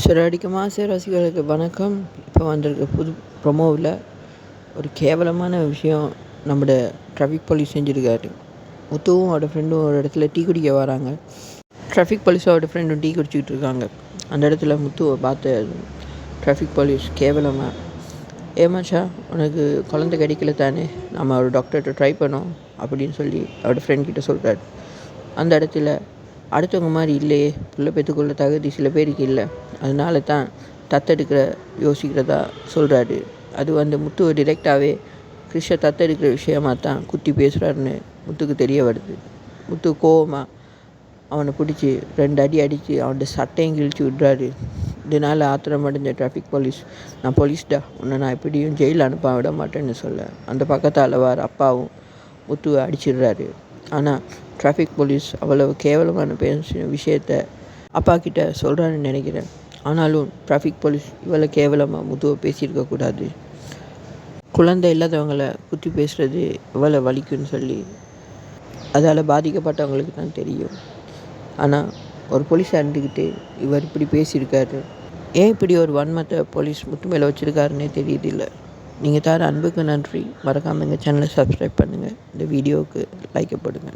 சிறடிக்க மாச ரசிகர்களுக்கு வணக்கம். இப்போ வந்திருக்க புது ப்ரொமோவில் ஒரு கேவலமான விஷயம் நம்மளோட ட்ராஃபிக் போலீஸ் செஞ்சுருக்காரு. முத்துவும் அவரோட ஃப்ரெண்டும் ஒரு இடத்துல டீ குடிக்க வராங்க. ட்ராஃபிக் போலீஸும் அவரோட ஃப்ரெண்டும் டீ குடிச்சிக்கிட்டு இருக்காங்க. அந்த இடத்துல முத்துவை பார்த்த ட்ராஃபிக் போலீஸ் கேவலமாக, ஏமாச்சா உனக்கு குழந்தை கிடைக்கல தானே, நம்ம ஒரு டாக்டர்கிட்ட ட்ரை பண்ணோம் அப்படின்னு சொல்லி அவரோட ஃப்ரெண்ட்கிட்ட சொல்கிறாரு. அந்த இடத்துல அடுத்தவங்க மாதிரி இல்லையே, பிள்ளை பெற்றுக்கொள்ள தகுதி சில பேருக்கு இல்லை, அதனால தான் தத்தெடுக்கிற யோசிக்கிறதா சொல்கிறாரு. அது முத்துவை டிரெக்டாகவே கிறிஷை தத்தெடுக்கிற விஷயமாக தான் குத்தி பேசுகிறாருன்னு முத்துக்கு தெரிய வருது. முத்து கோவமாக அவனை பிடிச்சி 2 அடி அடித்து அவனோட சட்டையும் கிழிச்சு விட்றாரு. இதனால் ஆத்திரம் அடைஞ்ச ட்ராஃபிக் போலீஸ், நான் போலீஸ்டா, உன்னை நான் எப்படியும் ஜெயிலில் அனுப்ப விட மாட்டேன்னு சொல்ல அந்த பக்கத்தால் வர அப்பாவும் முத்துவை அடிச்சிடுறாரு. ஆனால் ட்ராஃபிக் போலீஸ் அவ்வளவு கேவலமான பேசின விஷயத்த அப்பா கிட்ட சொல்கிறான்னு நினைக்கிறேன். ஆனாலும் ட்ராஃபிக் போலீஸ் இவ்வளோ கேவலமாக முத்துவை பேசியிருக்கக்கூடாது. குழந்தை இல்லாதவங்களை குத்தி பேசுகிறது எவ்வளோ வலிக்குன்னு சொல்லி அதால் பாதிக்கப்பட்டவங்களுக்கு தான் தெரியும். ஆனால் ஒரு போலீஸாக இருந்துக்கிட்டு இவர் இப்படி பேசியிருக்காரு. ஏன் இப்படி ஒரு வன்மத்தை போலீஸ் முத்து மேலே வச்சுருக்காருன்னே தெரியுதில்லை. நீங்கள் தர அன்புக்கு நன்றி. மறக்காமல் எங்கள் சேனலை சப்ஸ்கிரைப் பண்ணுங்கள். இந்த வீடியோவுக்கு லைக் போடுங்க.